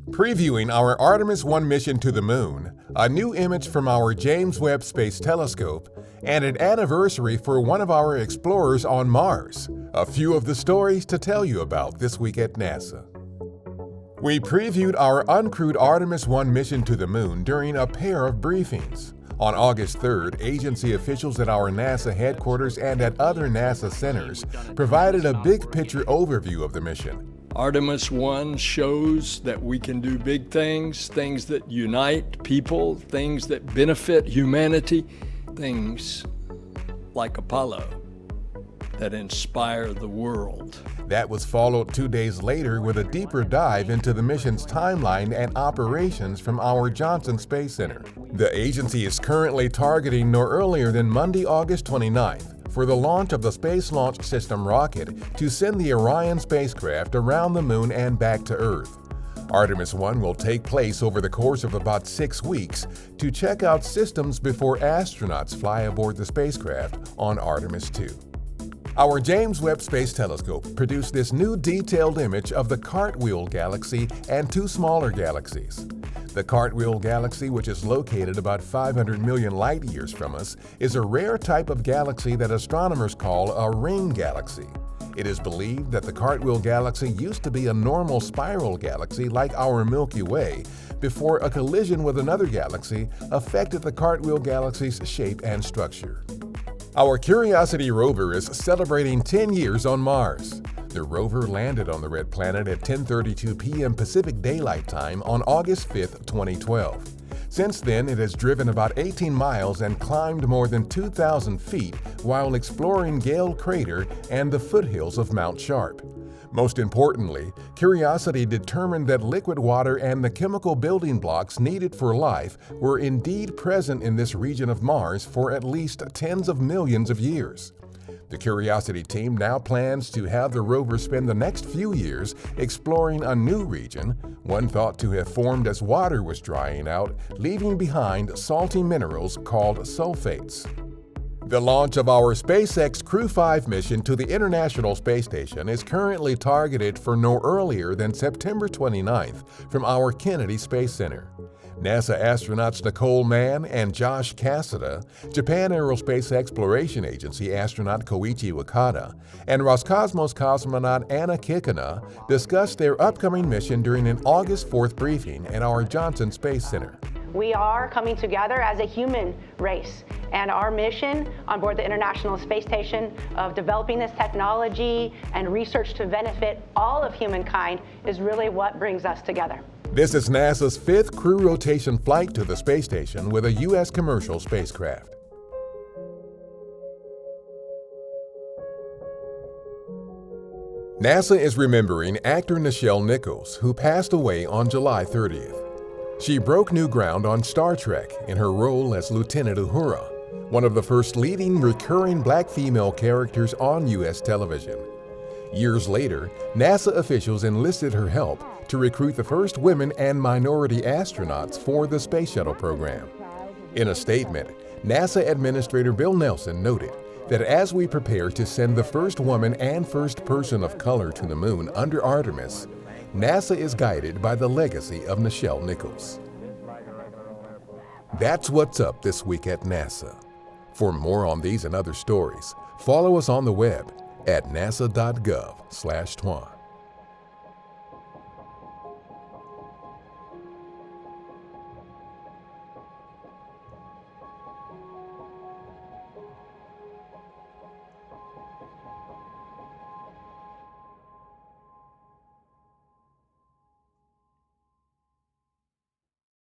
Previewing our Artemis I mission to the Moon, a new image from our James Webb Space Telescope, and an anniversary for one of our explorers on Mars. A few of the stories to tell you about this week at NASA. We previewed our uncrewed Artemis I mission to the Moon during a pair of briefings. On August 3rd, agency officials at our NASA headquarters and at other NASA centers provided a big-picture overview of the mission. Artemis I shows that we can do big things, things that unite people, things that benefit humanity, things like Apollo that inspire the world. That was followed 2 days later with a deeper dive into the mission's timeline and operations from our Johnson Space Center. The agency is currently targeting no earlier than Monday, August 29th for the launch of the Space Launch System rocket to send the Orion spacecraft around the Moon and back to Earth. Artemis I will take place over the course of about 6 weeks to check out systems before astronauts fly aboard the spacecraft on Artemis II. Our James Webb Space Telescope produced this new detailed image of the Cartwheel Galaxy and two smaller galaxies. The Cartwheel Galaxy, which is located about 500 million light-years from us, is a rare type of galaxy that astronomers call a ring galaxy. It is believed that the Cartwheel Galaxy used to be a normal spiral galaxy like our Milky Way before a collision with another galaxy affected the Cartwheel Galaxy's shape and structure. Our Curiosity rover is celebrating 10 years on Mars. The rover landed on the red planet at 10:32 p.m. Pacific Daylight Time on August 5, 2012. Since then, it has driven about 18 miles and climbed more than 2,000 feet while exploring Gale Crater and the foothills of Mount Sharp. Most importantly, Curiosity determined that liquid water and the chemical building blocks needed for life were indeed present in this region of Mars for at least tens of millions of years. The Curiosity team now plans to have the rover spend the next few years exploring a new region, one thought to have formed as water was drying out, leaving behind salty minerals called sulfates. The launch of our SpaceX Crew 5 mission to the International Space Station is currently targeted for no earlier than September 29th from our Kennedy Space Center. NASA astronauts Nicole Mann and Josh Cassada, Japan Aerospace Exploration Agency astronaut Koichi Wakata, and Roscosmos cosmonaut Anna Kikina discussed their upcoming mission during an August 4th briefing at our Johnson Space Center. We are coming together as a human race, and our mission on board the International Space Station of developing this technology and research to benefit all of humankind is really what brings us together. This is NASA's 5th crew rotation flight to the space station with a U.S. commercial spacecraft. NASA is remembering actor Nichelle Nichols, who passed away on July 30th. She broke new ground on Star Trek in her role as Lieutenant Uhura, one of the first leading recurring black female characters on U.S. television. Years later, NASA officials enlisted her help to recruit the first women and minority astronauts for the Space Shuttle program. In a statement, NASA Administrator Bill Nelson noted that as we prepare to send the first woman and first person of color to the Moon under Artemis, NASA is guided by the legacy of Nichelle Nichols. That's what's up this week at NASA. For more on these and other stories, follow us on the web at nasa.gov/twan.